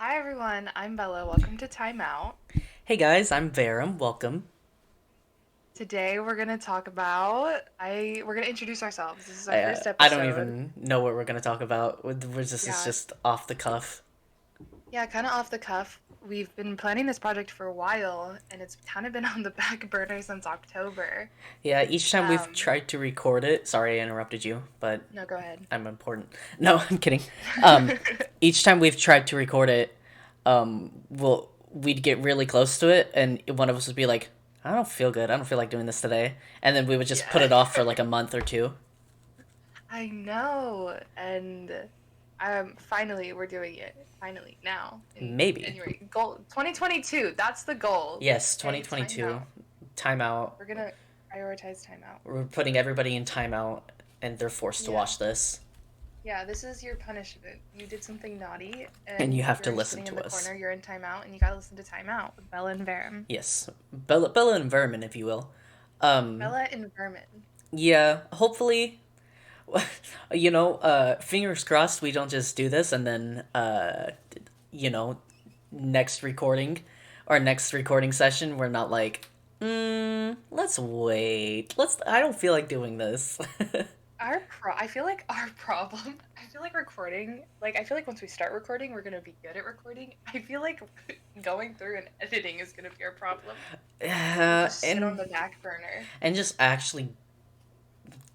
Hi everyone, I'm Bella. Welcome to Time Out. Hey guys, I'm Verem. Welcome. Today we're gonna talk about we're gonna introduce ourselves. This is our I, first I don't episode. even know what we're gonna talk about. It's Yeah, just off the cuff. yeah, kind of off the cuff. We've been planning this project for a while, and it's kind of been on the back burner since October. Yeah, each time we've Um, tried to record it. Sorry, I interrupted you, but no, go ahead. I'm important. No, I'm kidding. Um, each time we've tried to record it, we'd get really close to it, and one of us would be like, "I don't feel good. I don't feel like doing this today," and then we would just put Yeah, it off for like a month or two. I know, and finally we're doing it. Finally now. And Maybe. anyway, goal 2022. That's the goal. Yes, Okay, time 2022 out. timeout. We're gonna prioritize time out. We're putting everybody in timeout, and they're forced to Yeah. watch this. Yeah, this is your punishment. You did something naughty, And you and have to you're listen sitting in to the us. corner. You're in timeout, and you gotta listen to timeout with Bella and Verem. Yes, Bella and Vermin, if you will. Bella and Vermin. Yeah, hopefully, fingers crossed we don't just do this and then, you know, next recording or next recording session, we're not like, let's wait. I don't feel like doing this. I feel like our problem. I feel like recording. Like I feel like once we start recording, we're gonna be good at recording. I feel like going through and editing is gonna be our problem. It'll uh, just sit on and the back burner. and just actually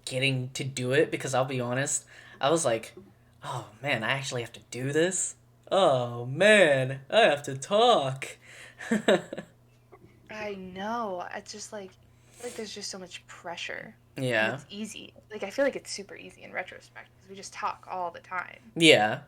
getting to do it because I'll be honest, I was like, oh man, I actually have to do this. Oh man, I have to talk. I know. It's just like I feel like there's just so much pressure, and Yeah, it's easy. Like I feel like it's super easy in retrospect because we just talk all the time. yeah,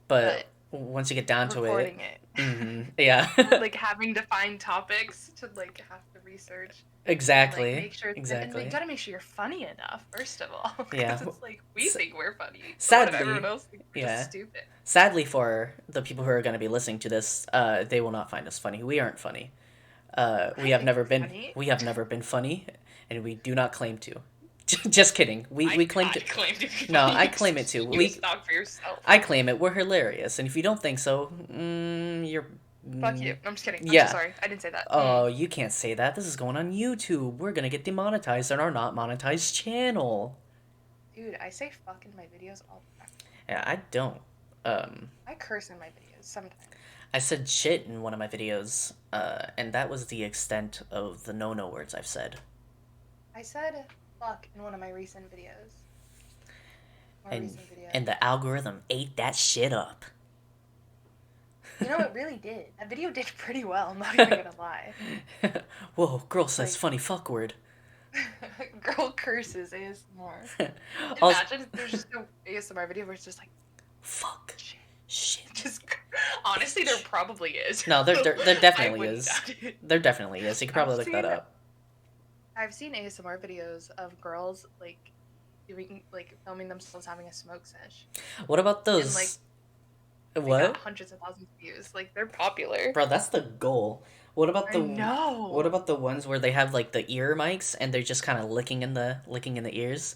but But once you get down to it, recording it, yeah, like having to find topics to like have to research and like exactly, make sure, and you exactly. gotta make sure you're funny enough first of all, Yeah, because it's like we S- think we're funny, but what if everyone sadly, else thinks we're just yeah, stupid? sadly for the people who are going to be listening to this, they will not find us funny. We aren't funny. I think we're funny. We have never been funny, and we do not claim to. Just kidding. We claim I to. claim to be No, funny. I claim it too. You talk for yourself. I claim it. We're hilarious, and if you don't think so, you're. Fuck you. I'm just kidding. I'm so Yeah. sorry. I didn't say that. Oh, you can't say that. This is going on YouTube. We're gonna get demonetized on our not monetized channel. Dude, I say fuck in my videos all the time. Yeah, I don't. Um, I curse in my videos sometimes. I said shit in one of my videos, and that was the extent of the no words I've said. I said fuck in one of my recent videos. More And recent video. and the algorithm ate that shit up. You know, it really did. That video did pretty well, I'm not even gonna lie. Whoa, girl says Like, funny fuck word. girl curses ASMR. Also, Imagine if there's just no ASMR video where it's just like, fuck, shit. shit. Just, honestly, there probably is. No, there I definitely wouldn't is. doubt it. There definitely is. You could I've probably look that seen, up. I've seen ASMR videos of girls, like, doing, like, filming themselves having a smoke sesh. What about And, like, those? they got What? hundreds of thousands of views. Like, they're popular. Bro, that's the goal. I What know. about the ones where they have like the ear mics and they're just kind of licking in the ears?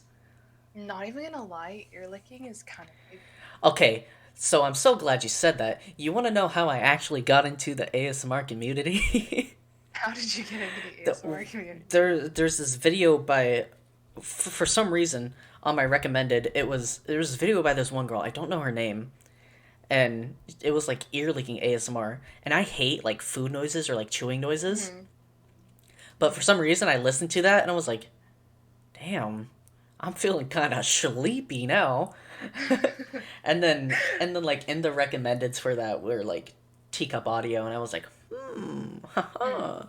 Not even gonna lie, ear licking is kind of big. Okay, so I'm so glad you said that. You want to know how I actually got into the ASMR community? How did you get into the the, ASMR community? there's this video by for some reason on my recommended there's this video by this one girl. I don't know her name, and it was like ear licking ASMR. And I hate like food noises or like chewing noises. Hmm. But for some reason, I listened to that and I was like, damn, I'm feeling kind of sleepy now. And then like in the recommendeds for that were like teacup audio, and I was like, Hmm. haha,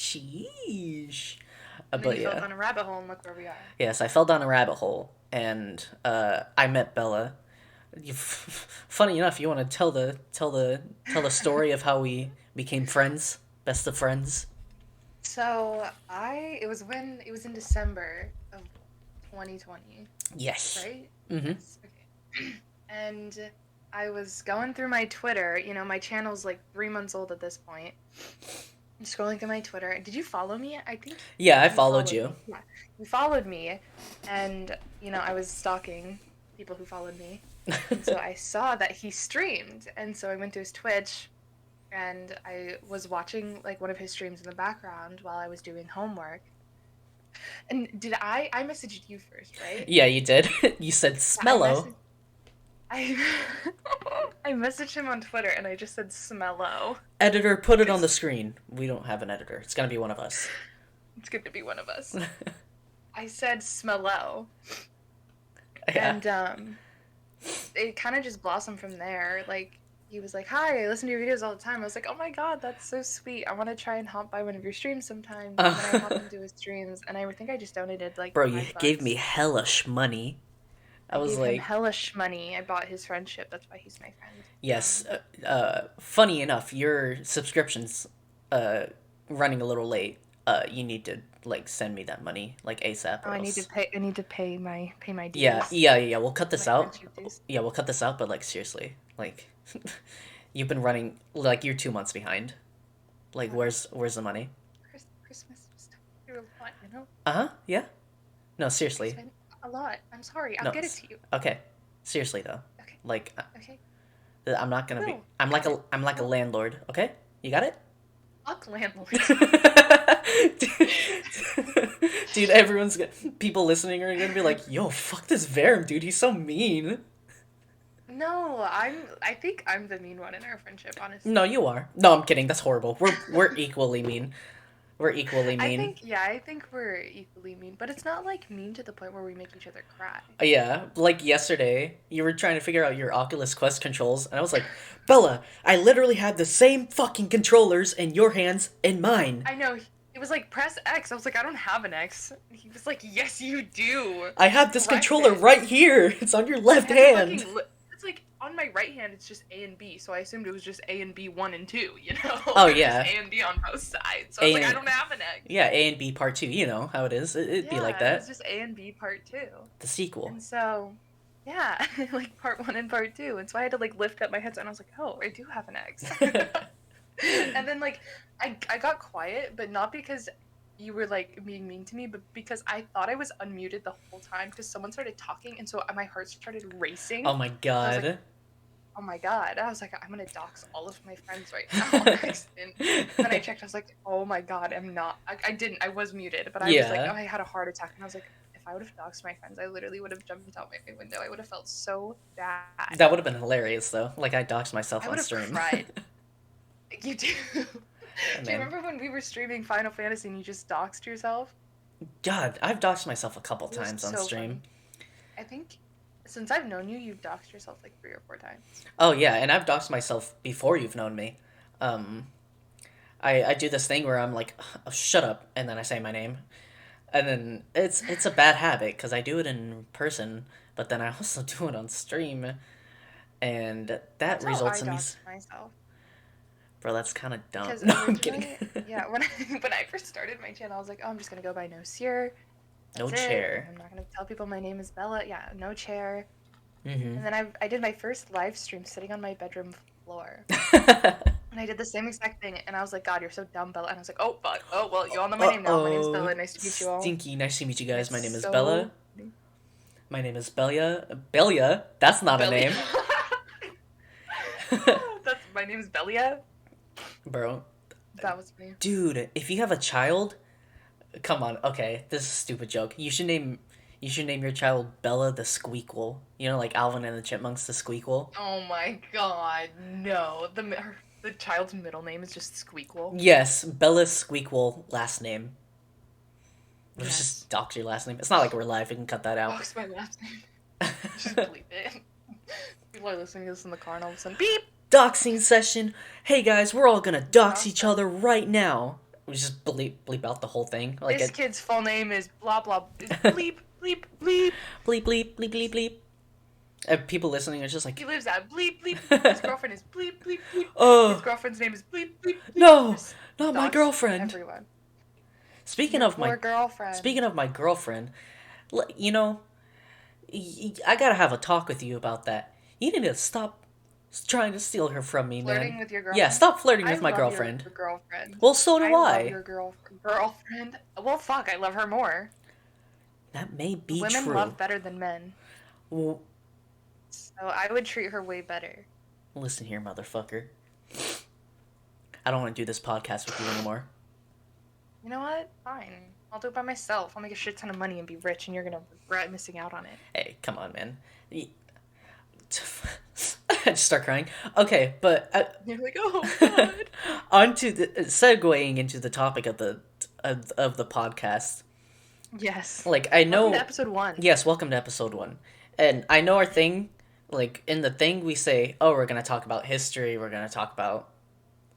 sheesh. And then But you fell yeah, down a rabbit hole and look where we are. yes, I fell down a rabbit hole, and I met Bella. Funny enough, you want to tell the story of how we became friends, best of friends. So it was in December of 2020, Yes. right? Mm-hmm. Yes. Okay. And I was going through my Twitter. You know, my channel's like 3 months old at this point. I'm scrolling through my Twitter. Did you follow me? I think Yeah, I you followed followed you. me. Yeah, you followed me, and I was stalking people who followed me. And so I saw that he streamed, and so I went to his Twitch, and I was watching like one of his streams in the background while I was doing homework. And did I messaged you first, right? Yeah, you did. You said Yeah, I smello. messaged I I messaged him on Twitter and I just said smello Editor, put it on the because screen. We don't have an editor. It's gonna be one of us. it's good to be one of us. I said smello, Yeah. and it kind of just blossomed from there. Like he was like, "Hi, I listen to your videos all the time." I was like, "Oh my god, that's so sweet. I want to try and hop by one of your streams sometime." And then I hopped into his streams, and I think I just donated like Bro, you gave me $5. hellish money. I I was gave him like, hellish money. I bought his friendship. That's why he's my friend. yes. Funny enough, your subscription's running a little late. You need to like send me that money like ASAP. Oh, Or I need to else. pay. I need to pay my Yeah, dues. yeah, yeah. We'll cut this My out. friendship dues. Yeah, we'll cut this out. But like seriously, like you've been running like you're 2 months behind. Like where's the money? Christmas was through a lot, you know? Uh huh. Yeah. No, I seriously. spent a lot. I'm sorry. I'll No. get it to you. Okay. Seriously though. Okay. Like Okay. I'm not gonna be. No. I'm like a landlord. Okay. You got it. Fuck landlord. Dude, everyone's gonna, people listening are gonna be like, "Yo, fuck this Verem, dude. He's so mean." No, I think I'm the mean one in our friendship, honestly. No, you are. No, I'm kidding. That's horrible. We're equally mean. We're equally mean. I think we're equally mean, but it's not like mean to the point where we make each other cry. Yeah, like yesterday, you were trying to figure out your Oculus Quest controls, and I was like, Bella, I literally have the same fucking controllers in your hands and mine. I know. It was like press X. I was like, I don't have an X. He was like, yes, you do. I have this Press controller it. right here. It's on your left I have hand. it's like on my right hand. It's just A and B, so I assumed it was just A and B 1 and 2. You know? Oh, It was yeah. just A and B on both sides. So I was like, I don't have an X. Yeah, A and B part 2. You know how it is. It'd be like It that. was just A and B part 2. The sequel. And so, yeah, like part 1 and part 2. And so I had to like lift up my headset, and I was like, oh, I do have an X. And then like I got quiet, but not because you were like being mean to me, but because I thought I was unmuted the whole time because someone started talking, and so my heart started racing. Oh my god. Like, oh my god. I was like, I'm gonna dox all of my friends right now on accident. Then I checked, I was like, oh my god, I'm not. I didn't, I was muted, but I was like, oh, I had a heart attack, and I was like, if I would have doxed my friends, I literally would have jumped out my window. I would have felt so bad. That would have been hilarious though. Like I doxed myself I on would have stream. cried. You do. Man. Do you remember when we were streaming Final Fantasy and you just doxed yourself? God, I've doxed myself a couple It was times on so stream. funny. I think since I've known you, you've doxed yourself like 3 or 4 times. Oh yeah, and I've doxed myself before you've known me. I do this thing where I'm like, oh, shut up, and then I say my name, and then it's a bad habit because I do it in person, but then I also do it on stream, and that That's results how in I me. doxed myself. Bro, that's kind of dumb. Because No, I'm kidding. yeah, when I first started my channel, I was like, oh, I'm just gonna go by no seer. No That's it. chair. I'm not gonna tell people my name is Bella. Yeah, no chair. Mm-hmm. And then I did my first live stream sitting on my bedroom floor. And I did the same exact thing, and I was like, God, you're so dumb, Bella. And I was like, oh, fuck. Oh, well, you all know my name now. My name's Bella. Nice to meet you all. Stinky, nice to meet you guys. My name is So- Bella. My name is Belia. Belia? That's not Belly. a name. My name's Belia. Bro. That was me. Dude, if you have a child, come on. Okay, this is a stupid joke. You should name your child Bella the Squeakquel. You know, like Alvin and the Chipmunks the Squeakquel. Oh my god, no. The child's middle name is just Squeakquel. Yes, Bella Squeakquel last name. Let's Yes. just dox your last name. It's not like we're live. We can cut that out. Box my last name. Just bleep it. People are listening to this in the car and all of a sudden, beep! Doxing session. Hey guys, we're all gonna dox each other right now. We just bleep out the whole thing. Like This kid's full name is blah blah. Is bleep, bleep, bleep. bleep bleep bleep bleep bleep. And people listening are just like, He lives at bleep, bleep. His girlfriend is bleep, bleep, bleep. oh His girlfriend's name is bleep, bleep, bleep. no, Just not my dox girlfriend. Everyone. Speaking Your of my poor girlfriend. Speaking of my girlfriend, you know, I gotta have a talk with you about that. You need to stop trying to steal her from me, Flirting man. with your girlfriend. Yeah, stop flirting with I my love girlfriend. Your girlfriend. Well, so do love I. your girlfriend. Well, fuck, I love her more. That may be Women true. love better than men. Well, so I would treat her way better. Listen here, motherfucker. I don't want to do this podcast with you anymore. You know what? Fine. I'll do it by myself. I'll make a shit ton of money and be rich, and you're gonna regret missing out on it. Hey, come on, man. I just start crying. Okay, but You're like, oh god. onto the segueing into the topic of the podcast. Yes. Like I know. Welcome to episode 1. Yes, welcome to episode 1. And I know our thing. Like in the thing, we say, "Oh, we're gonna talk about history. We're gonna talk about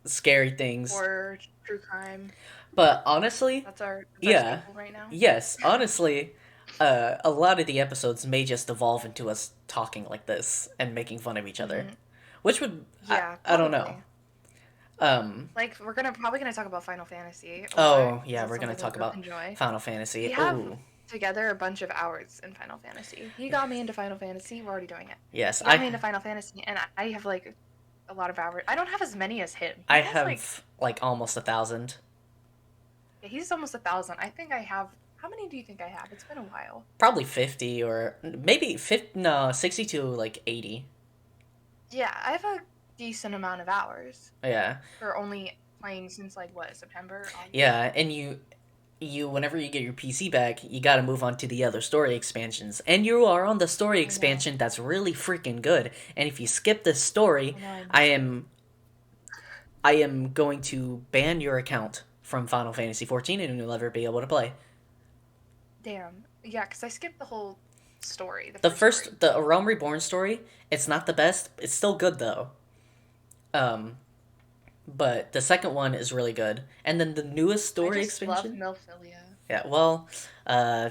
scary things." Or true crime. But honestly, That's our staple right now. Yes, honestly, a lot of the episodes may just evolve into us talking like this and making fun of each other, which would I don't know. Like we're probably gonna talk about Final Fantasy. Oh yeah, we're gonna talk about Final Fantasy. We have together a bunch of hours in Final Fantasy. He got me into Final Fantasy. We're already doing it. Yes, he got me into Final Fantasy, and I have like a lot of hours. I don't have as many as him. I have like almost 1,000. Yeah, he's almost 1,000. I think I have. How many do you think I have? It's been a while. Probably 50 or maybe 50. No, 60 to like 80. Yeah, I have a decent amount of hours. Yeah. For only playing since like what, September? August? Yeah, and you whenever you get your PC back, you got to move on to the other story expansions. And you are on the story expansion that's really freaking good. And if you skip this story, I am going to ban your account from Final Fantasy 14 and you'll never be able to play. Damn. Yeah, because I skipped the whole story. The Realm Reborn story, it's not the best. It's still good though. But the second one is really good. And then the newest story expansion. I just love Milphilia. Yeah, well,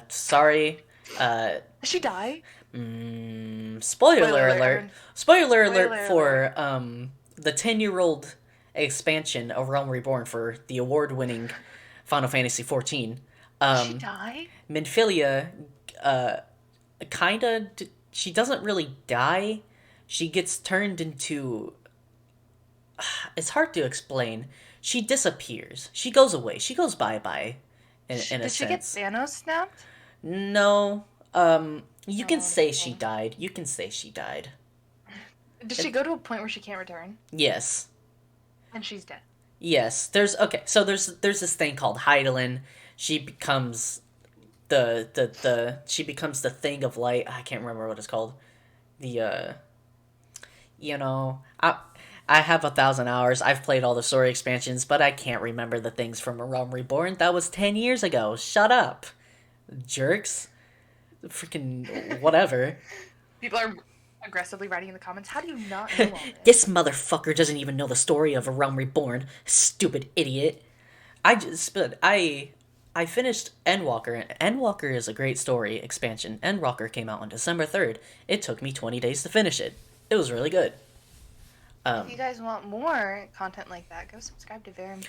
sorry. Does she die? Spoiler alert. Spoiler alert for the 10-year-old expansion of Realm Reborn for the award-winning Final Fantasy XIV. Did she die? Minfilia, kinda. She doesn't really die. She gets turned into. It's hard to explain. She disappears. She goes away. She goes bye-bye. In a sense. Did she get Thanos snapped? No. You can say she died. You can say she died. Did she go to a point where she can't return? Yes. And she's dead. Yes. There's this thing called Heidelin. She becomes she becomes the thing of light. I can't remember what it's called. I have 1,000 hours. I've played all the story expansions, but I can't remember the things from Realm Reborn. That was 10 years ago. Shut up, jerks. Freaking whatever. People are aggressively writing in the comments. How do you not know all this? This motherfucker doesn't even know the story of A Realm Reborn. Stupid idiot. I finished Endwalker, and Endwalker is a great story expansion. Endwalker came out on December 3rd. It took me 20 days to finish it. It was really good. If you guys want more content like that, go subscribe to Verem 2.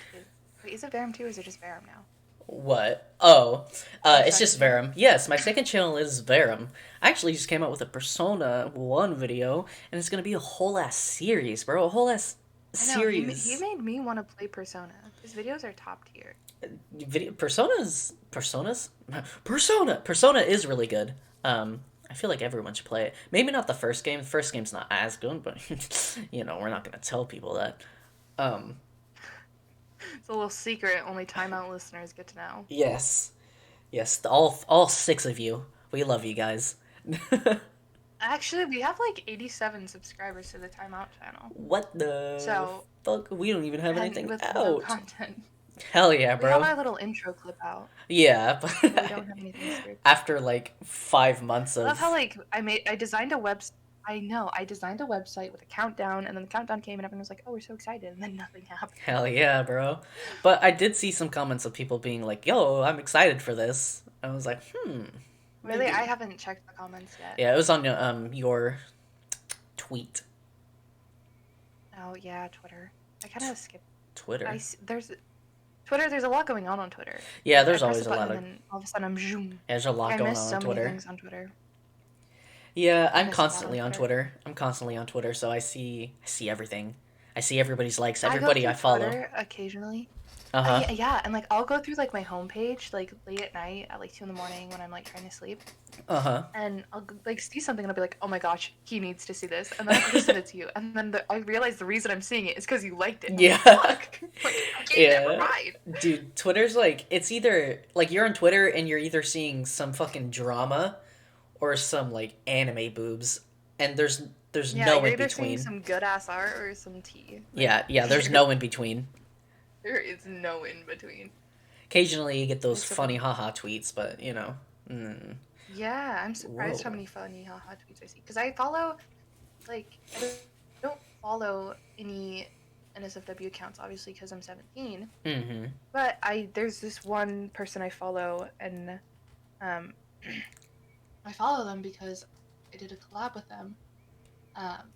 Wait, is it Verem 2 or is it just Verem now? What? Oh, it's just Verem. Yes, my second channel is Verem. I actually just came out with a Persona 1 video, and it's gonna be a whole ass series, bro. A whole ass series. He made me want to play Persona. His videos are top tier. Persona is really good. I feel like everyone should play it. Maybe not the first game. The first game's not as good, but we're not gonna tell people that. It's a little secret. Only Timeout listeners get to know. Yes, all 6 of you. We love you guys. Actually, we have like 87 subscribers to the Timeout channel. What the fuck? We don't even have anything out. Content. Hell yeah, bro. We have our little intro clip out. Yeah, but we don't have anything scripted. After like 5 months of. I love how I designed a website. I know, I designed a website with a countdown, and then the countdown came, and everyone was like, "Oh, we're so excited," and then nothing happened. Hell yeah, bro! But I did see some comments of people being like, "Yo, I'm excited for this." I was like, Really, I haven't checked the comments yet. Yeah, it was on your tweet. Oh yeah, Twitter. I kind of skipped Twitter. There's a lot going on Twitter. Yeah, there's always a lot of. And then all of a sudden, I'm zoom. Yeah, there's a lot going on Twitter. Many things on Twitter. Yeah, I'm constantly on Twitter. So I see everything. I see everybody's likes, I go everybody I through follow. Twitter occasionally. Uh-huh. Yeah, yeah, and like I'll go through like my homepage like late at night at like 2 in the morning when I'm like trying to sleep, Uh-huh. and I'll like see something and I'll be like, oh my gosh, he needs to see this, and then I'll just send it to you, and then I realize the reason I'm seeing it is because you liked it. And I'm like, Yeah. fuck, like okay, never Yeah. mind. Dude, Twitter's like, it's either like you're on Twitter and you're either seeing some fucking drama or some like anime boobs, and there's Yeah, no you're in either seeing between. some good ass art or some tea. Like Yeah, yeah, there's no in between. there is no in between. Occasionally you get those It's okay. funny haha tweets, but you know. Mm. Yeah, I'm surprised how Whoa. many funny haha tweets I see because I follow like I don't follow any NSFW accounts obviously because I'm 17. Mm-hmm. But there's this one person I follow, and um, I follow them because I did a collab with them, um,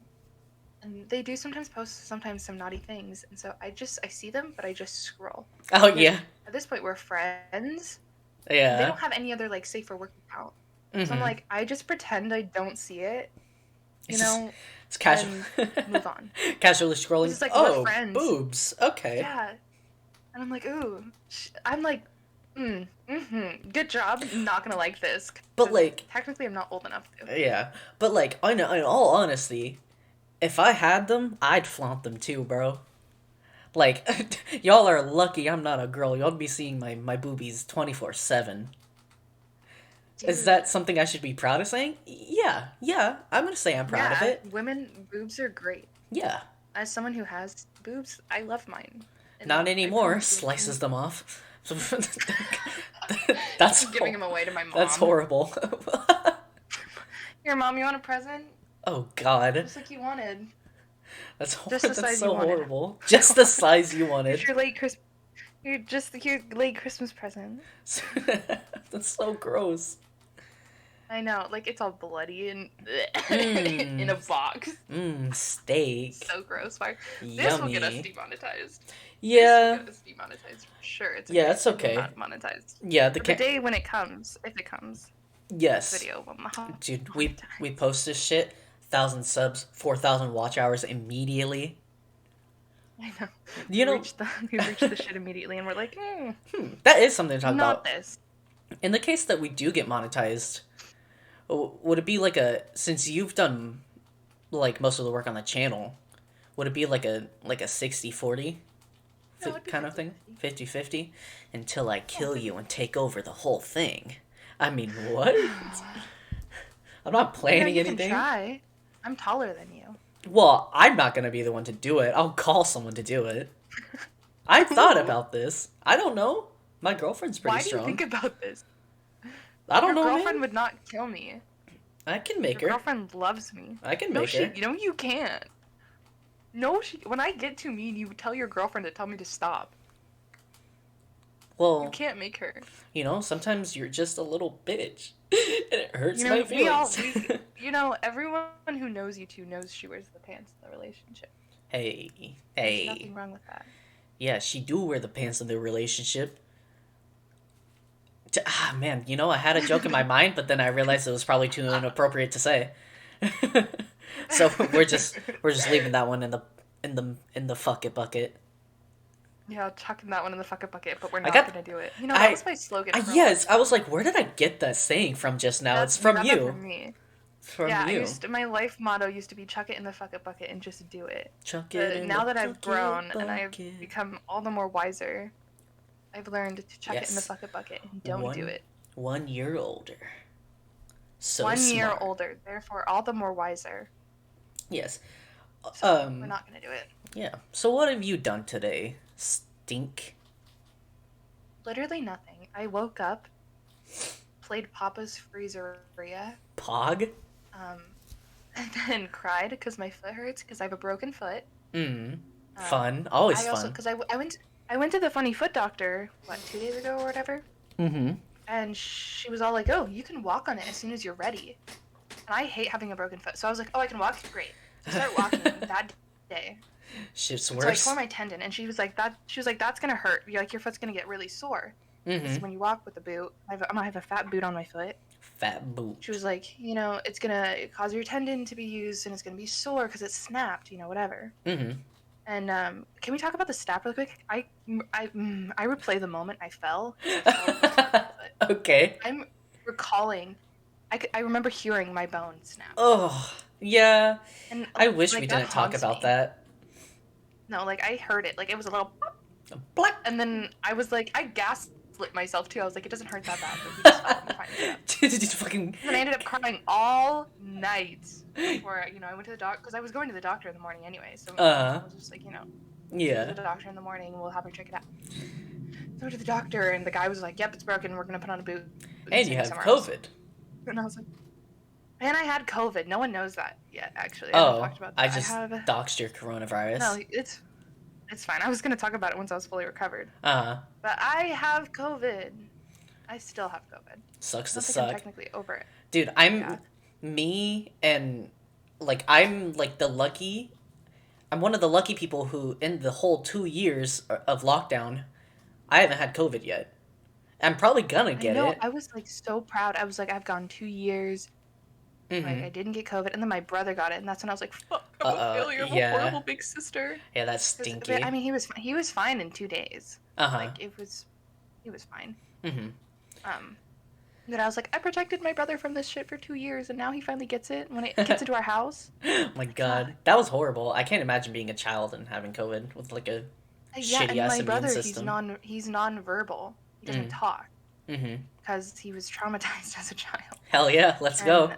and they do sometimes post sometimes some naughty things, and so I see them, but I just scroll Oh because yeah. at this point we're friends, and they Yeah. don't have any other like safer work account, so I'm Mm-hmm. like I just pretend I don't see it, you It's just know, it's casual and move on. casually Because scrolling. it's like we're Oh, friends, boobs. Okay. yeah, and I'm like ooh, I'm like good job. Not gonna like this But because like technically I'm not old enough to. yeah. But like in all honesty, if I had them, I'd flaunt them too, bro. Like y'all are lucky I'm not a girl. Y'all be seeing my boobies 24/7. Is Dude, that something I should be proud of saying? Yeah. Yeah. I'm going to say I'm proud of yeah, it. women boobs are great. Yeah. As someone who has boobs, I love mine, and Not I anymore. promise you. Slices them off. That's I'm giving them away to my that's mom. horrible. Here, mom, you want a present? Oh god. Just like you wanted, That's just the that's size you so wanted. horrible. Just the size you Here's wanted. your late Christmas. You're just your late Christmas present. That's so gross. I know, like it's all bloody and in Mmm. a box. Mmm. Steak. So gross. Why? This will get us Yummy. demonetized. This will Yeah. get us demonetized for sure. It's Yeah, okay. it's It will okay. not monetize. Yeah, the But the can. day when it comes, if it comes, this Yes. video will not Dude, we monetize. post this shit, 1,000 subs, 4,000 watch hours immediately. I know. You know, We reached the shit immediately, and we're like, that is something to talk not about. this. In the case that we do get monetized, would it be like since you've done like most of the work on the channel, would it be like a 60/40 No, it'd be kind of thing? 50/50. 50/50 until I Yeah, kill you 50/50. and take over the whole thing. I mean, what? I'm not You know, planning you can anything. try. I'm taller than you. Well, I'm not gonna be the one to do it. I'll call someone to do it. I thought about this. I don't know. My girlfriend's pretty Why do you think strong. about this? I don't Your know, girlfriend man. would not kill me. I can make Your her. girlfriend loves me. I can No, make her. you can't. No, when I get too mean, you tell your girlfriend to tell me to stop. You Well, can't make her. sometimes you're just a little bitch. And it hurts You my know, feelings. everyone who knows you two knows she wears the pants in the relationship. Hey, There's hey. nothing wrong with that. Yeah, she do wear the pants in the relationship. Man, I had a joke in my mind, but then I realized it was probably too inappropriate to say. So we're just leaving that one in the fuck it bucket. Yeah, chucking that one in the fucking bucket, but we're I not got gonna do it. That was my slogan for a long yes, I time. was like, where did I get that saying from just now? It's You from got that you. from me. It's from Yeah, you. my life motto used to be chuck it in the fucking bucket and just do it. Chuck it But in the now that I've fucking grown and I've bucket. become all the more wiser, I've learned to chuck it in the Yes. fucking bucket and don't do it. 1 year older. So 1 year smart. older, therefore all the more wiser. Yes. So we're not gonna do it. Yeah. So what have you done today? Stink. Literally nothing. I woke up, played Papa's Freezeria, Pog? um, and then cried because my foot hurts because I have a broken foot. Fun. Always I also fun. because I went to the funny foot doctor 2 days ago or whatever, Mm-hmm. and she was all like, "Oh, you can walk on it as soon as you're ready." And I hate having a broken foot, so I was like, "Oh, I can walk. Great." So I started walking that day. Shit's So I worse. tore my tendon, and she was like, "That's gonna hurt. Your foot's gonna get really sore. Because when you walk with the boot, I'm gonna have a fat boot on my foot." Fat boot. She was like, "It's gonna cause your tendon to be used, and it's gonna be sore because it's snapped. Whatever." Mm-hmm. And can we talk about the snap really quick? I replay the moment I fell because I fell on my foot. Okay. I'm recalling. I remember hearing my bone snap, Oh, yeah. and I wish we like that didn't talk haunts about me. that. No, like I heard it. Like it was a little pop, Black. and then I was like, I gaslit myself too. I was like, it doesn't hurt that bad. Like we just fell. We fine. Shut up. Just fucking. And then I ended up crying all night before I went to the doctor because I was going to the doctor in the morning anyway. So my mom was just like, take her to Yeah. the doctor in the morning. We'll have her check it out. So I went to the doctor, and the guy was like, "Yep, it's broken. We're gonna put on a boot And send you you have somewhere else." COVID. And I was like, and I had COVID. No one knows that yet. Actually, I haven't Oh, talked about I that. just doxed your coronavirus. No, it's fine. I was gonna talk about it once I was fully recovered. Uh-huh. But I have COVID. I still have COVID. Sucks I to don't think I'm suck. technically over it. Dude, me and, like, I'm one of the lucky people who, in the whole 2 years of lockdown, I haven't had COVID yet. I'm probably gonna I get know. it. I was like so proud. I was like, I've gone 2 years. Like Mm-hmm. I didn't get COVID, and then my brother got it, and that's when I was like, "Fuck! I'm a failure. I'm a Yeah. horrible big sister." Yeah, that's stinky. I mean, he was fine in 2 days. Uh-huh. Like he was fine. Mm-hmm. But I was like, I protected my brother from this shit for 2 years, and now he finally gets it when it gets into our house. Oh my god. That was horrible. I can't imagine being a child and having COVID with, like, a Yeah, shitty and ass my immune brother, system. he's nonverbal. He doesn't talk Mm-hmm. because he was traumatized as a child. Hell yeah, let's go.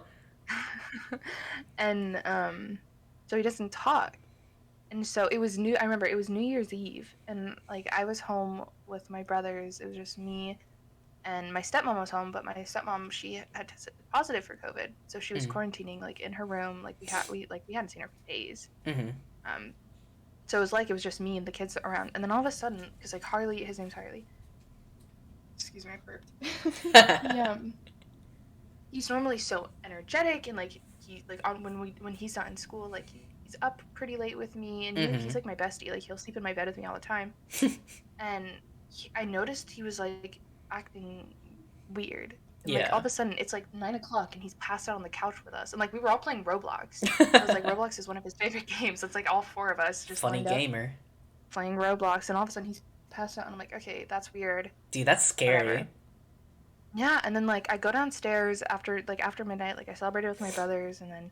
And so he doesn't talk. And so it was I remember it was New Year's Eve, and like I was home with my brothers. It was just me, and my stepmom was home, but my stepmom, she had tested positive for COVID, so she was quarantining like in her room. Like we hadn't seen her for days. So it was just me and the kids around, and then all of a sudden, because like Harley, his name's Harley. Excuse me, I burped. He's normally so energetic, and like he like when he's not in school, like he's up pretty late with me, and he's like my bestie. Like he'll sleep in my bed with me all the time. And I noticed he was like acting weird. And, like all of a sudden, it's like 9 o'clock, and he's passed out on the couch with us. And like we were all playing Roblox. I was like, Roblox is one of his favorite games. It's like all four of us just funny gamer playing Roblox, and all of a sudden he's passed out, and I'm like, okay, that's weird. Dude, that's scary. Whatever. Yeah, and then like I go downstairs after midnight, like I celebrated with my brothers, and then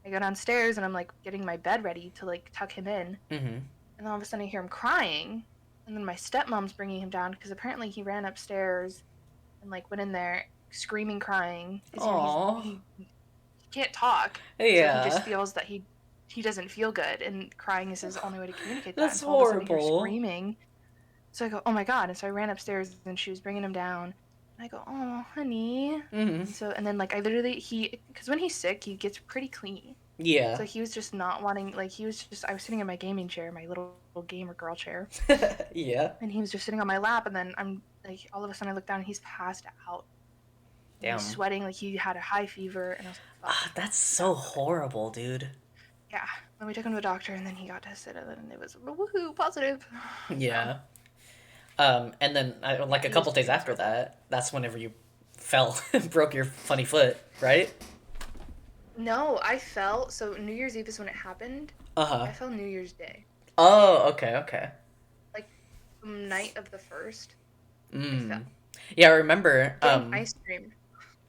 I go downstairs and I'm like getting my bed ready to like tuck him in, and then all of a sudden I hear him crying, and then my stepmom's bringing him down because apparently he ran upstairs and like went in there screaming, crying. He can't talk. Yeah. So he just feels that he doesn't feel good, and crying is his only way to communicate that. That's and so all of a sudden I horrible. hear screaming. So I go, oh my god, and so I ran upstairs and she was bringing him down. I go, oh, honey. And then like I literally because when he's sick, he gets pretty clingy. Yeah. So he was just not wanting. Like I was sitting in my gaming chair, my little gamer girl chair. Yeah. And he was just sitting on my lap, and then I'm like, all of a sudden I look down, and he's passed out. Damn. He's sweating, like he had a high fever, and I was like, fuck. That's so horrible, dude. Yeah. Then we took him to the doctor, and then he got tested, and it was woohoo positive. Yeah. And then like a couple days after that, that's whenever you fell and broke your funny foot, right? No, I fell. So New Year's Eve is when it happened. I fell New Year's Day. Oh, okay. Like night of the 1st. I fell. Yeah, I remember. Ice cream.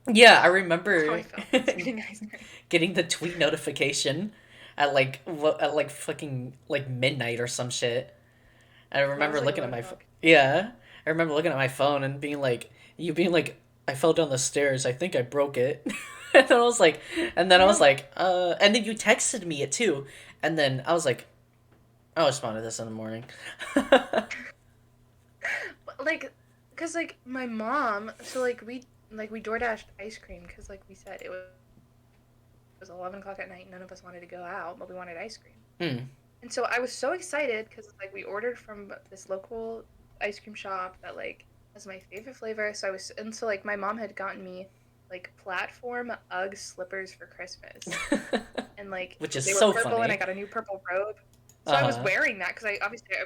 Yeah, I remember getting ice cream. Getting the tweet notification at like fucking like midnight or some shit. I remember looking at my phone. Yeah, I remember looking at my phone and being like, I fell down the stairs. I think I broke it. And then I was like, and then you texted me it too. And then I was like, I'll respond to this in the morning. Like, cause like my mom, so like we DoorDashed ice cream because like we said it was 11 o'clock at night. None of us wanted to go out, but we wanted ice cream. And so I was so excited because like we ordered from this local ice cream shop that like has my favorite flavor. So like my mom had gotten me like platform Ugg slippers for Christmas, and like which is they were so purple, funny. and I got a new purple robe. So I was wearing that because I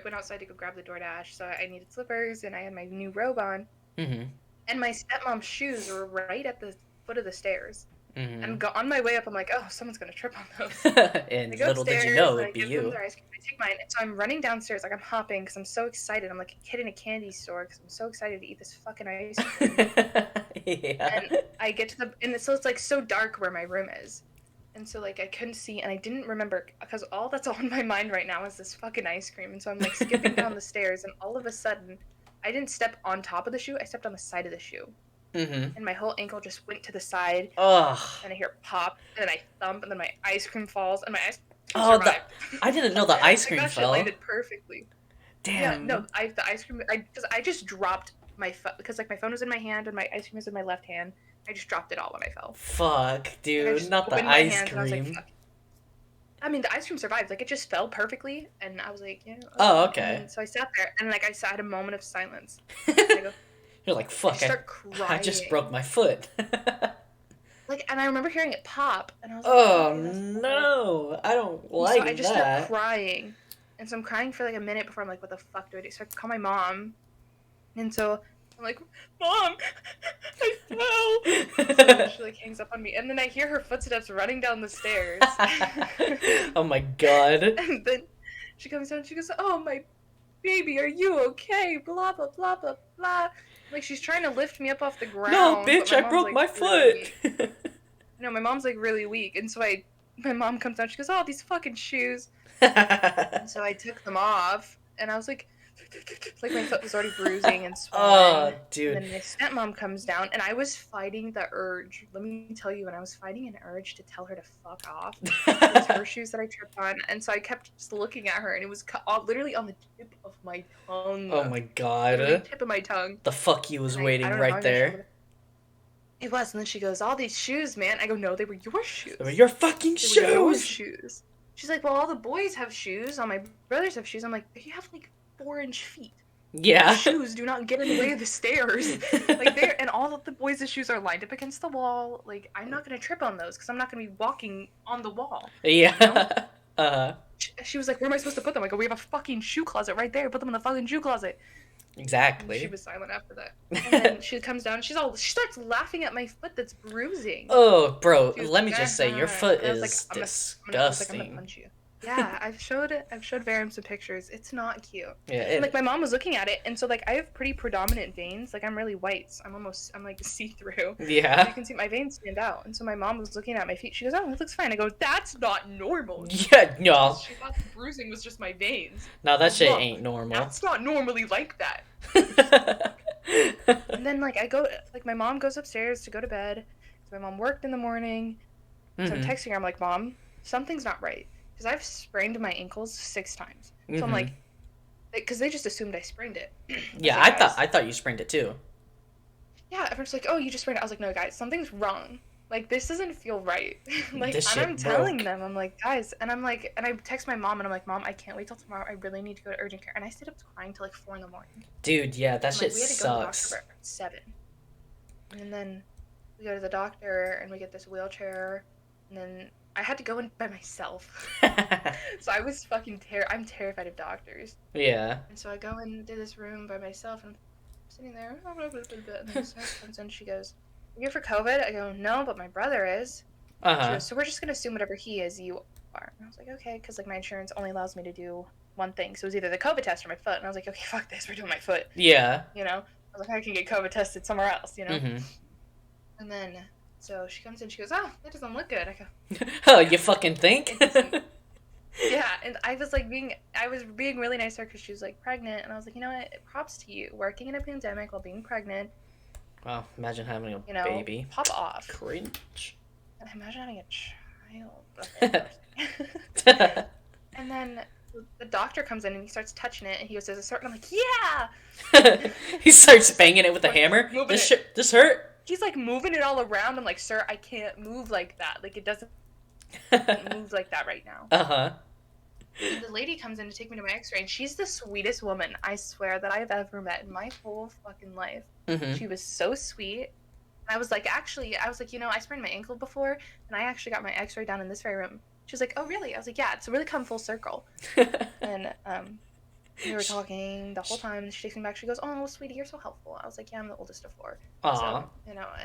went outside to go grab the DoorDash, so I needed slippers and I had my new robe on. And my stepmom's shoes were right at the foot of the stairs. Mm-hmm. On my way up, I'm like, oh, someone's gonna trip on those. I And go little did you upstairs know and I it'd be give them you. their ice cream. I take mine, and so I'm running downstairs like I'm hopping because I'm so excited. I'm like a kid in a candy store because I'm so excited to eat this fucking ice cream. Yeah. And I get to so it's like so dark where my room is, and so like I couldn't see, and I didn't remember because all that's on my mind right now is this fucking ice cream. And so I'm like skipping down the stairs, and all of a sudden, I didn't step on top of the shoe. I stepped on the side of the shoe, Mm-hmm. and my whole ankle just went to the side. Ugh. And I hear pop, and then I thump, and then my ice cream falls, and my ice cream Oh, survived. I didn't know the ice Like cream that shit fell. landed perfectly. Yeah, no, Damn. the ice cream, because I just dropped my phone, because like my phone was in my hand and my ice cream was in my left hand. I just dropped it all when I fell. Fuck, Like I dude. just Not the opened my ice hands and I was like, cream. fuck. I mean, the ice cream survived. Like it just fell perfectly, and I was like, yeah, okay. Oh, And okay. then, so I sat there, and like I had a moment of silence. And I go, You're like, I fuck, start I just crying. broke my foot. Like, and I remember hearing it pop, and I was like, Oh, okay, that's fucked up. no. I don't And so I like just start that. crying. And so I'm crying for like a minute before I'm like, what the fuck do I do? So I call my mom. And so I'm like, Mom, I fell. So she like hangs up on me. And then I hear her footsteps running down the stairs. Oh my god. And then she comes down and she goes, oh, my baby, are you okay? Blah, blah, blah, blah, blah. Like she's trying to lift me up off the ground. No, but bitch, my I mom's, broke like, my really foot. weak. No, my mom's like really weak. And so my mom comes down, she goes, oh, these fucking shoes. And so I took them off, and I was like my foot was already bruising and swollen. Oh, dude. And then my stepmom comes down, and I was fighting the urge. Let me tell you, when I was fighting an urge to tell her to fuck off. It was her shoes that I tripped on, and so I kept just looking at her, and it was literally on the tip of my tongue. Oh my god. Literally tip of my tongue. The fuck you was And waiting I don't know how right I managed there. It was, and then she goes, all these shoes, man. I go, no, they were your shoes. They were your fucking They were your shoes. shoes. She's like, well, all the boys have shoes. All my brothers have shoes. I'm like, you have like 4-inch feet. Yeah. Your shoes do not get in the way of the stairs. Like they're, and all of the boys' shoes are lined up against the wall. Like I'm not gonna trip on those because I'm not gonna be walking on the wall. Yeah. You know? Uh-huh. She was like, where am I supposed to put them? I go, we have a fucking shoe closet right there. Put them in the fucking shoe closet. Exactly. And she was silent after that. And then she comes down. She starts laughing at my foot that's bruising. Oh, bro, She was let me like, just say, your foot and I was is like, disgusting. I'm gonna punch you. Yeah, I've showed Verem some pictures. It's not cute. Yeah, And, like my mom was looking at it, and so like I have pretty predominant veins. Like I'm really white. So I'm like see-through. yeah. So you can see my veins stand out. And so my mom was looking at my feet. She goes, "Oh, it looks fine." I go, "That's not normal." Yeah, no. She thought the bruising was just my veins. No, that shit Look, ain't normal. That's not normally like that. And then like my mom goes upstairs to go to bed. So my mom worked in the morning. So I'm texting her. I'm like, Mom, something's not right. Because I've sprained my ankles 6 times. So I'm like, because they just assumed I sprained it. Yeah, like, I thought you sprained it too. Yeah, everyone's like, oh, you just sprained it. I was like, no, guys, something's wrong. Like, this doesn't feel right. Like, This and shit I'm telling broke. them, I'm like, guys, and I'm like, and I text my mom, and I'm like, Mom, I can't wait till tomorrow. I really need to go to urgent care. And I stayed up crying till like 4 in the morning. Dude, yeah, that And, shit like, we had to go to the sucks. doctor at 7. And then we go to the doctor, and we get this wheelchair, and then I had to go in by myself. So I was fucking I'm terrified of doctors. Yeah. And so I go into this room by myself, and I'm sitting there, and then this nurse comes in, she goes, "Are you here for COVID?" I go, "No, but my brother is." She Uh-huh. goes, "So we're just gonna assume whatever he is, you are." And I was like, okay, because like my insurance only allows me to do one thing, so it was either the COVID test or my foot. And I was like, okay, fuck this, we're doing my foot. Yeah. You know, I was like, I can get COVID tested somewhere else, you know. Mm-hmm. And then so she comes in, she goes, "Oh, that doesn't look good." I go, Oh, you fucking think? "It doesn't." Yeah, and I was being really nice to her because she was like pregnant, and I was like, you know what, props to you, working in a pandemic while being pregnant. Wow, imagine having a You know, baby. pop off. Cringe. And imagine having a child. And then the doctor comes in and he starts touching it, and he goes, "Does it hurt?" And I'm like, "Yeah." He starts banging it with a hammer. Moving This hurt? He's like moving it all around. I'm like, "Sir, I can't move like that. Like it doesn't move like that right now." Uh-huh. And the lady comes in to take me to my x-ray, and she's the sweetest woman, I swear, that I've ever met in my whole fucking life. Mm-hmm. She was so sweet. And I was like, you know, I sprained my ankle before, and I actually got my x-ray done in this very room. She was like, "Oh, really?" I was like, "Yeah, it's really come full circle." And We were talking the whole time. She takes me back. She goes, "Oh, sweetie, you're so helpful." I was like, "Yeah, I'm the oldest of four, Aw. so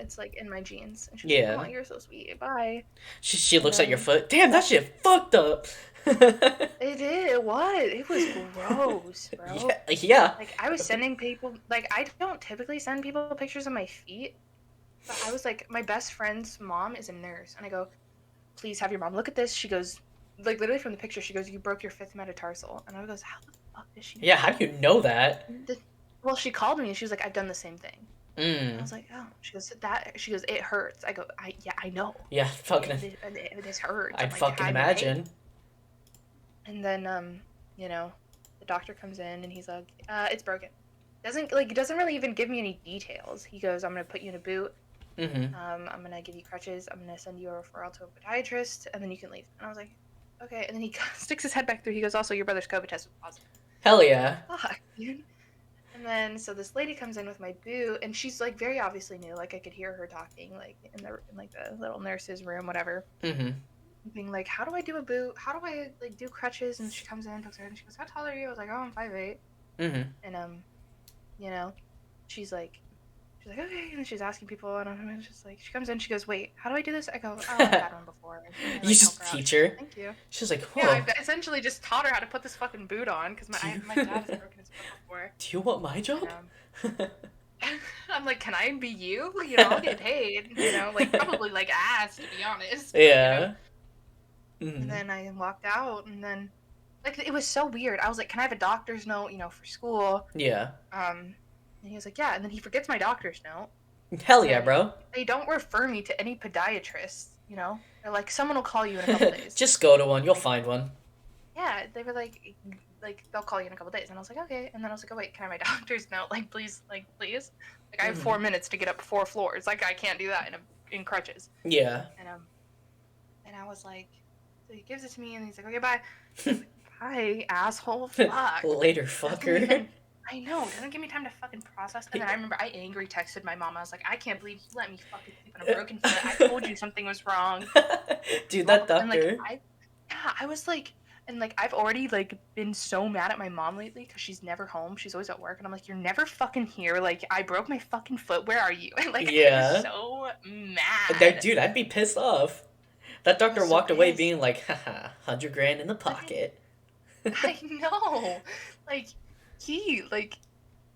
it's like in my genes." And she's like, "Oh, Yeah. you're so sweet. Bye." She And looks at your then foot. Damn, that shit fucked up. it did. It was. It was gross, bro. Yeah, yeah. Like I was sending people. Like I don't typically send people pictures of my feet, but I was like, my best friend's mom is a nurse, and I go, "Please have your mom look at this." She goes, like literally from the picture, she goes, "You broke your fifth metatarsal," and I goes, "How the fuck does she Yeah, know?" how do you know that? Well, she called me and she was like, "I've done the same thing." I Mm. was like, "Oh." She goes, "That." She goes, "It hurts." I go, "Yeah, I know. Yeah, fucking. This hurts." I'm I'd like, fucking "I'm in pain." imagine. And then the doctor comes in and he's like, "It's broken." Doesn't really even give me any details. He goes, "I'm gonna put you in a boot. Mm-hmm. I'm gonna give you crutches. I'm gonna send you a referral to a podiatrist, and then you can leave." And I was like, "Okay." And then he sticks his head back through. He goes, "Also, your brother's COVID test was positive." Hell I was yeah. like, "Fuck, dude." And then so this lady comes in with my boot, and she's like very obviously new. Like I could hear her talking, like in like the little nurse's room, whatever, Mm-hmm. being like, "How do I do a boot? How do I like do crutches?" And she comes in, talks to her, and she goes, "How tall are you?" I was like, "Oh, I'm 5'8". Mm-hmm. And you know, she's like, "Okay," and then she's asking people, and I'm just like, she comes in, she goes, "Wait, how do I do this?" I go, "Oh, I've had one before." And I You like help just her out. teach She's like, her. "Thank you." She's like, Yeah, I "Whoa, essentially just taught her how to put this fucking boot on because do you, my dad has broken his foot before, do you want my and job?" I'm like, "Can I be you? I'll get paid. Like probably like ass to be honest, but Yeah. And Mm-hmm. then I walked out, and then like it was so weird. I was like, "Can I have a doctor's note, for school?" Yeah. And he was like, "Yeah." And then he forgets my doctor's note, Hell and yeah, then bro. they don't refer me to any podiatrist. They're like, "Someone will call you in a couple days." Just go to one. You'll Like, find one. yeah, they were like they'll call you in a couple days, and I was like, "Okay." And then I was like, "Oh wait, can I have my doctor's note? Like, please, like, please." Like, I have Mm-hmm. 4 minutes to get up 4 floors. Like, I can't do that in crutches. Yeah. And I was like, so he gives it to me, and he's like, "Okay, bye." I was like, "Bye, asshole. Fuck." Later, Doesn't fucker. even. I know. Doesn't give me time to fucking process. And then I remember I angry texted my mom. I was like, "I can't believe you let me fucking sleep on a broken foot. I told you something was wrong." Dude, Blah that blah blah. And like doctor. I was like, and like I've already like been so mad at my mom lately because she's never home. She's always at work, and I'm like, "You're never fucking here. Like I broke my fucking foot. Where are you?" And like I was Yeah. so mad. Dude, I'd be pissed off. That I doctor was so walked away pissed. being like, haha, 100 grand in the pocket. I know. Like he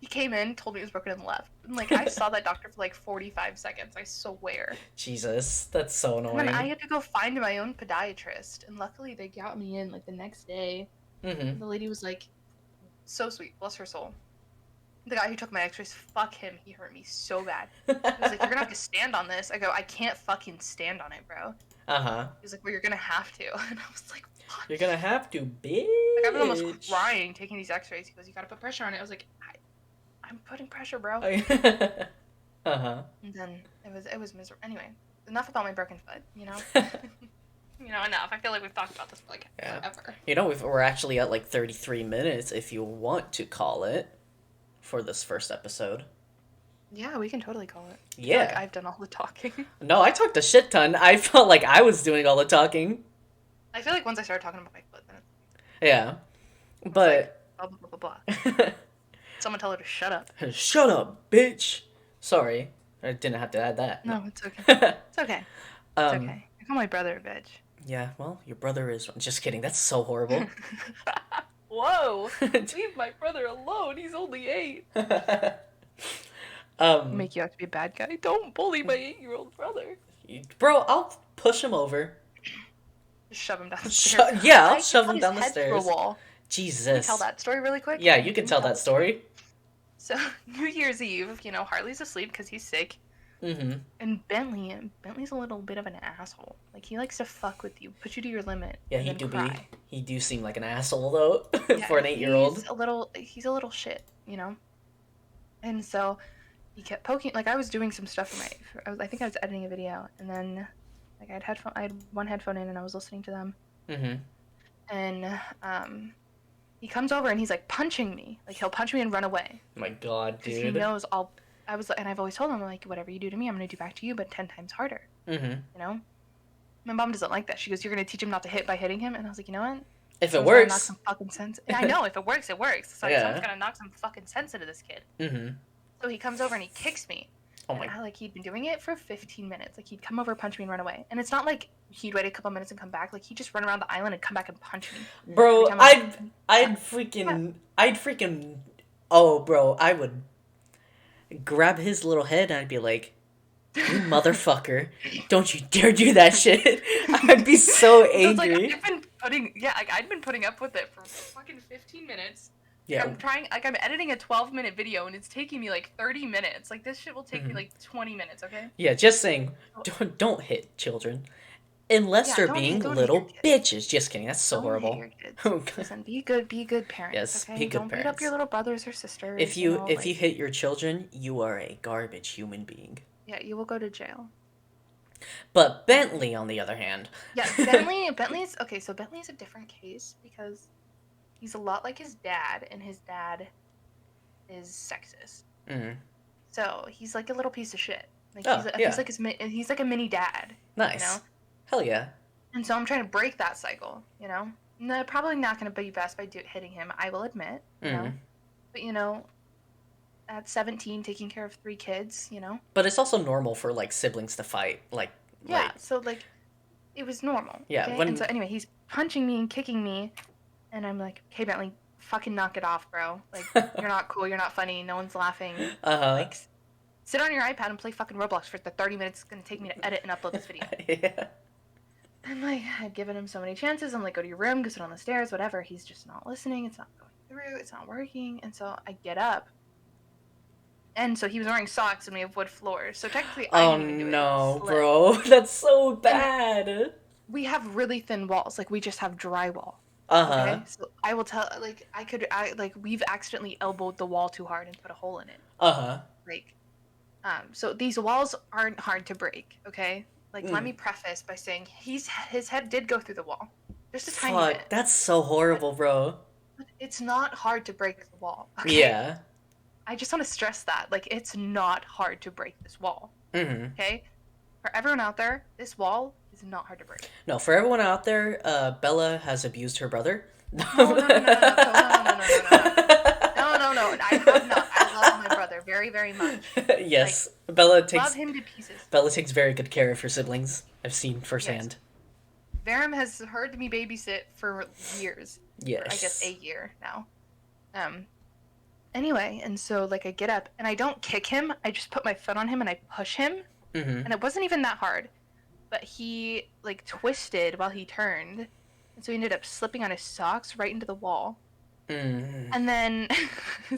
came in, told me it was broken and left. And like I saw that doctor for like 45 seconds, I swear. Jesus, that's so And then I annoying. had to go find my own podiatrist, and luckily they got me in like the next day. Mm-hmm. And the lady was like so sweet, bless her soul. The guy who took my x-rays, fuck him, he hurt me so bad. He was like, "You're gonna have to stand on this." I go, "I can't fucking stand on it, bro." Uh-huh. He was like, "Well, you're gonna have to." And I was like, fuck. You're gonna have to, Like I was almost bitch. crying taking these x-rays. He goes, "You gotta put pressure on it." I was like, I'm putting pressure, bro. Uh-huh. And then it was miserable. Anyway, enough about my broken foot. Enough. I feel like we've talked about this for like Yeah. forever. We're actually at like 33 minutes if you want to call it for this first episode. Yeah, we can totally call it. I feel like Yeah. I've done all the talking. No, I talked a shit ton. I felt like I was doing all the talking. I feel like once I started talking about my foot, then Yeah. it's like But blah blah blah blah blah. Someone tell her to shut up. shut up, bitch. Sorry. I didn't have to add that. No, it's okay. It's okay. It's um okay. I call my brother a bitch. yeah, well, your brother is just kidding. That's so horrible. Whoa! Leave my brother alone. He's only 8. um Make you have to be a bad guy. Don't bully my 8-year-old brother. bro, I'll push him over. Just shove him down the stairs. Yeah, I'll I shove got him his down the head through a stairs. wall. Can we tell Jesus. that story really quick? Yeah, you can tell that story. So New Year's Eve, Harley's asleep because he's sick, Mm-hmm. and Bentley's a little bit of an asshole. Like he likes to fuck with you, put you to your limit, Yeah, and then cry. he do seem like an asshole though Yeah, for an 8-year-old. he's a little shit. And so he kept poking. Like I was doing some stuff I think I was editing a video, and then like I had one headphone in, and I was listening to them, Mm-hmm. and he comes over and he's like punching me. Like he'll punch me and run away. My God, Because he dude. knows and I've always told him, like, whatever you do to me, I'm going to do back to you, but 10 times harder. Mm-hmm. You know? My mom doesn't like that. She goes, "You're going to teach him not to hit by hitting him?" And I was like, "You know what? If it Someone's gotta knock works. some fucking sense. Yeah, I know, if it works, it works. So like, someone's Yeah. gotta knock some fucking sense into this kid. Mm-hmm. So he comes over and he kicks me. Oh And my. he'd been doing it for 15 minutes. Like, he'd come over, punch me, and run away. And it's not like he'd wait a couple minutes and come back. Like, he'd just run around the island and come back and punch me every Bro, time yeah. I'd freaking. Oh, bro, I would grab his little head and I'd be like, "You motherfucker! Don't you dare do that shit!" I'd be so So it's like angry. I'd been putting up with it for fucking 15 minutes. Yeah. I'm editing a 12-minute video and it's taking me like 30 minutes. Like, this shit will take me like 20 minutes, okay? Yeah, just saying, don't hit children. Unless they're don't being don't hit your little kids. bitches. Just kidding, that's so Don't horrible. hit your kids. Oh, God. Listen, be good parents, Yes, okay? be good Don't beat up your parents. little brothers or sisters. If you know, if like, you hit your children, you are a garbage human being. yeah, you will go to jail. But Bentley, on the other hand. Yeah, Bentley's okay. So Bentley's a different case because he's a lot like his dad, and his dad is sexist. Mm. So he's like a little piece of shit. Like, Oh, yeah. he's like a mini dad. Nice. You know? Hell yeah. And so I'm trying to break that cycle. You know, no, probably not going to be best by hitting him. I will admit. You know, but you know, at 17, taking care of 3 kids. You know. But it's also normal for like siblings to fight. Yeah. So like, it was normal. Yeah. Okay? And so anyway, he's punching me and kicking me, and I'm like, "Okay, Bentley, fucking knock it off, bro. Like, you're not cool. You're not funny. No one's laughing. Like, sit on your iPad and play fucking Roblox for the 30 minutes it's gonna take me to edit and upload this video." Yeah. And like, I'd given him so many chances. I'm like, "Go to your room, go sit on the stairs, whatever." He's just not listening. It's not going through. It's not working. And so I get up. And so he was wearing socks and we have wood floors. So technically I didn't even do it. Oh no, bro. That's so bad. And we have really thin walls. Like, we just have drywall. Uh-huh. Okay? So I will tell, like, we've accidentally elbowed the wall too hard and put a hole in it. Uh-huh. Like, so these walls aren't hard to break, okay? Like, let me preface by saying his head did go through the wall. Just a tiny bit. That's so horrible, bro. But it's not hard to break the wall, okay? Yeah. I just want to stress that. Like, it's not hard to break this wall. Mm-hmm. Okay? For everyone out there, this wall is not hard to break. No, for everyone out there, Bella has abused her brother. No. No. I have not. I love my brother very, very much. Yes. Like, Bella love him to pieces. Bella takes very good care of her siblings. I've seen firsthand. Yes. Verem has heard me babysit for years. Yes. For, I guess, a year now. Anyway, and so, like, I get up, and I don't kick him, I just put my foot on him, and I push him, and it wasn't even that hard, but he, like, twisted while he turned, and so he ended up slipping on his socks right into the wall, and then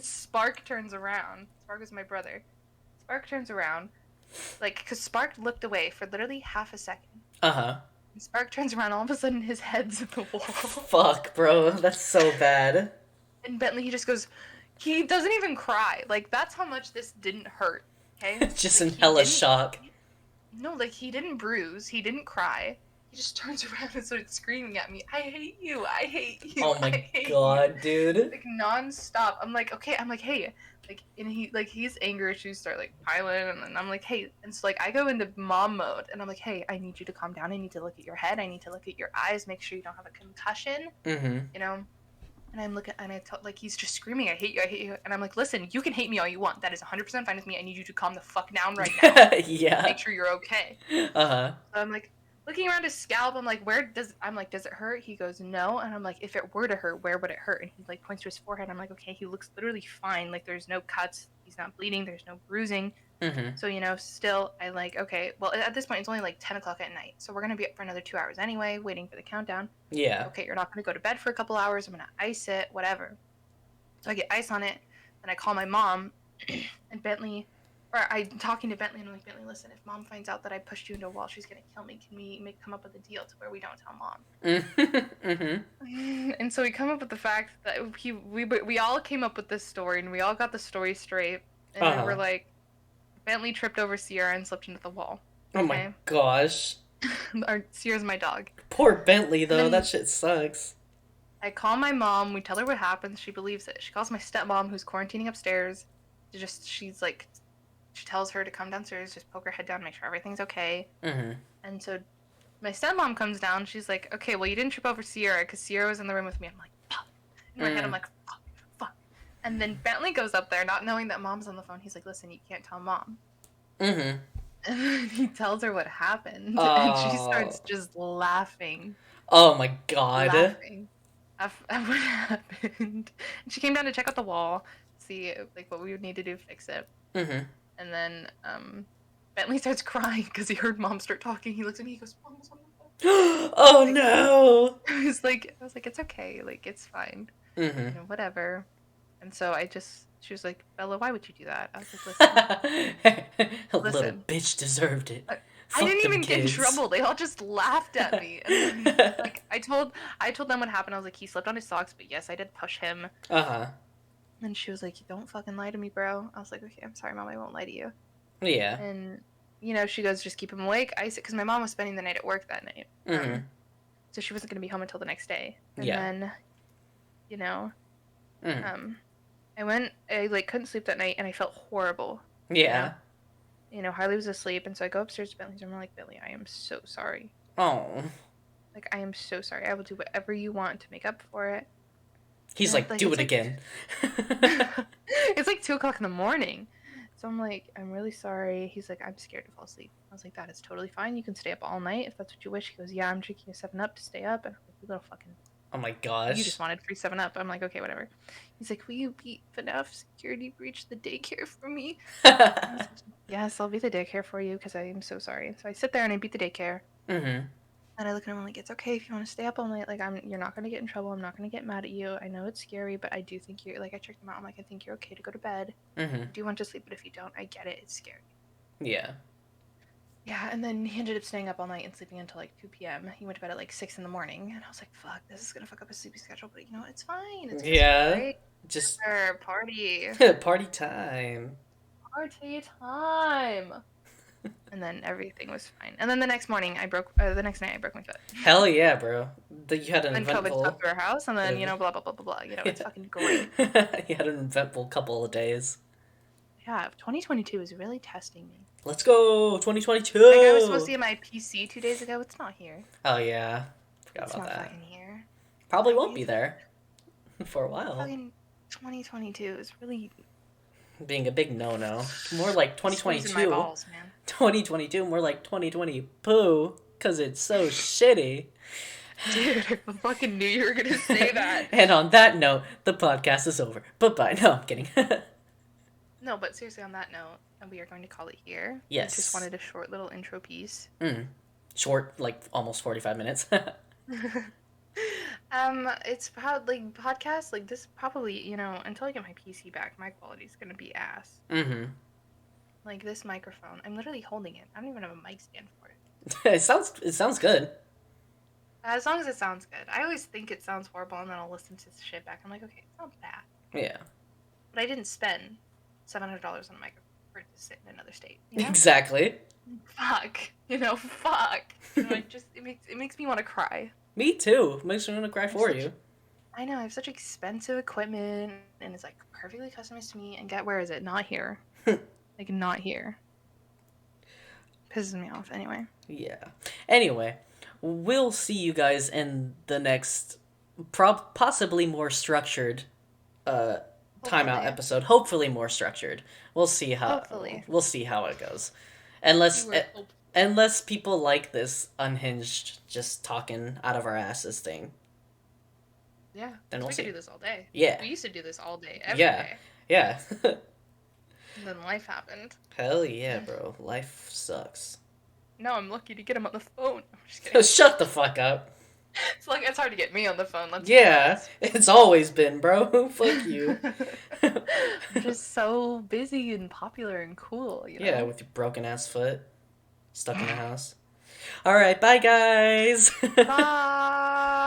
Spark turns around. Spark was my brother. Spark turns around, like, because Spark looked away for literally half a second. Uh-huh. And Spark turns around, all of a sudden his head's in the wall. Fuck, bro, that's so bad. And Bentley, he just goes... He doesn't even cry. Like, that's how much this didn't hurt, okay? Just like, in hella shock. No, like, he didn't bruise. He didn't cry. He just turns around and started screaming at me, "I hate you. I hate you. Oh my god, dude. Like, non-stop. I'm like, okay. I'm like, hey. Like, and his anger issues start, like, piling. And I'm like, hey. And so, like, I go into mom mode. And I'm like, hey, I need you to calm down. I need to look at your head. I need to look at your eyes. Make sure you don't have a concussion. Mm-hmm. You know? And I'm looking, and like, he's just screaming, "I hate you, I hate you." And I'm like, "Listen, you can hate me all you want. That is 100% fine with me. I need you to calm the fuck down right now. Yeah. Make sure you're okay." Uh-huh. So I'm like, looking around his scalp. I'm like, does it hurt? He goes, "No." And I'm like, "If it were to hurt, where would it hurt?" And he, like, points to his forehead. I'm like, "Okay, he looks literally fine. Like, there's no cuts. He's not bleeding. There's no bruising." Mm-hmm. So, you know, still, I like, okay, well, at this point, it's only like 10 o'clock at night. So we're going to be up for another 2 hours anyway, waiting for the countdown. Yeah. Okay, you're not going to go to bed for a couple hours. I'm going to ice it, whatever. So I get ice on it, and I call my mom, and I'm talking to Bentley, and I'm like, "Bentley, listen, if mom finds out that I pushed you into a wall, she's going to kill me. Can we come up with a deal to where we don't tell mom?" Mm-hmm. And so we come up with the fact that we all came up with this story, and we all got the story straight, and we were like, Bentley tripped over Sierra and slipped into the wall. Okay? Oh my gosh. Sierra's my dog. Poor Bentley, though. That shit sucks. I call my mom. We tell her what happens. She believes it. She calls my stepmom, who's quarantining upstairs. She tells her to come downstairs, just poke her head down, make sure everything's okay. Mm-hmm. And so My stepmom comes down. She's like, okay, well, you didn't trip over Sierra because Sierra was in the room with me. I'm like, fuck. In my head, I'm like, fuck, fuck. And then Bentley goes up there, not knowing that mom's on the phone. He's like, listen, you can't tell mom. Mm-hmm. And then he tells her what happened, and she Oh. starts just laughing. Oh my god. Laughing at what happened. And she came down to check out the wall, see like what we would need to do to fix it. Mm-hmm. And then Bentley starts crying because he heard mom start talking. He looks at me, he goes, "Mom's on the phone." Oh Like, no. I was like, it's okay, like it's fine, Mm-hmm. you know, whatever. And so she was like, Bella, why would you do that? I was like, listen, A little listen. bitch deserved it. I Fuck didn't them even get in kids. trouble. They all just laughed at me. And then, like, I told them what happened. I was like, he slipped on his socks, but yes, I did push him. Uh-huh. And she was like, don't fucking lie to me, bro. I was like, okay, I'm sorry, mom. I won't lie to you. Yeah. And, you know, she goes, just keep him awake. I said, because my mom was spending the night at work that night. Mm-hmm. So she wasn't going to be home until the next day. And Yeah. then, you know, Mm. I like couldn't sleep that night and I felt horrible. Yeah. You know, Harley was asleep. And so I go upstairs to Bentley's room. I'm like, Billy, I am so sorry. Oh. Like, I am so sorry. I will do whatever you want to make up for it. He's And, like, do it it's again. It's like 2:00 in the morning. So I'm like, I'm really sorry. He's like, I'm scared to fall asleep. I was like, that is totally fine. You can stay up all night if that's what you wish. He goes, yeah, I'm drinking a 7-Up to stay up. And I'm like, you little fucking... Oh my You gosh. just wanted free 7-Up. I'm like, okay, whatever. He's like, will you beat FNAF security breach the daycare for me? I was like, yes, I'll beat the daycare for you because I am so sorry. So I sit there and I beat the daycare. Mm-hmm. And I look at him, I'm like, it's okay if you want to stay up all night. Like, you're not gonna get in trouble. I'm not gonna get mad at you. I know it's scary, but I do think you're, like, I checked him out. I'm like, I think you're okay to go to bed. Mm-hmm. I do want to sleep, but if you don't, I get it. It's scary. Yeah. Yeah, and then he ended up staying up all night and sleeping until like 2 p.m. He went to bed at like 6 in the morning, and I was like, fuck, this is gonna fuck up his sleeping schedule, but you know, it's fine. It's Yeah. right? Just Party. party time. Party time. And then everything was fine. And then the next night I broke my foot. Hell yeah, bro. You had an And COVID eventful... swept through our house, and then, you know, blah, blah, blah, blah, blah. You know, it's fucking great. You had an eventful couple of days. Yeah, 2022 is really testing me. Let's go, 2022! Like, I was supposed to get my PC 2 days ago. It's not here. Oh, yeah. Forgot It's about not that. fucking here. Probably won't be there for a while. Fucking 2022 is really... Being a big no-no. More like 2022. my balls, man. 2022, more like 2020 poo, because it's so shitty. Dude, I fucking knew you were gonna say that. And on that note, the podcast is over. Bye-bye. No, I'm kidding. No, but seriously, on that note, we are going to call it here. Yes. We just wanted a short little intro piece. Short, like almost 45 minutes. It's probably like podcasts like this. Probably, you know, until I get my PC back, my quality's gonna be ass. Mm-hmm. Like this microphone, I'm literally holding it. I don't even have a mic stand for it. It sounds good. As long as it sounds good. I always think it sounds horrible, and then I'll listen to the shit back. I'm like, okay, it's not bad. Yeah. But I didn't spend $700 on a microphone for it to sit in another state. You know? Exactly. Fuck. You know, fuck. You know, it makes me want to cry. Me too. Makes me want to cry for you. I know, I have such expensive equipment, and it's like perfectly customized to me, and where is it? Not here. Like, not here. Pisses me off, anyway. Yeah. Anyway, we'll see you guys in the next, possibly more structured, timeout episode. Hopefully more structured. We'll see how. Hopefully. We'll see how it goes. Unless people like this unhinged, just talking out of our asses thing. Yeah. Then we'll we see. could do this all day. Yeah. We used to do this all day, every day. Yeah. And then life happened. Hell yeah, bro. Life sucks. No, I'm lucky to get him on the phone. I'm just kidding. Shut the fuck up. It's hard to get me on the phone. Yeah, it's always been, bro. Fuck you. I'm just so busy and popular and cool, you know? Yeah, with your broken ass foot. Stuck in the house. Alright, bye guys. Bye.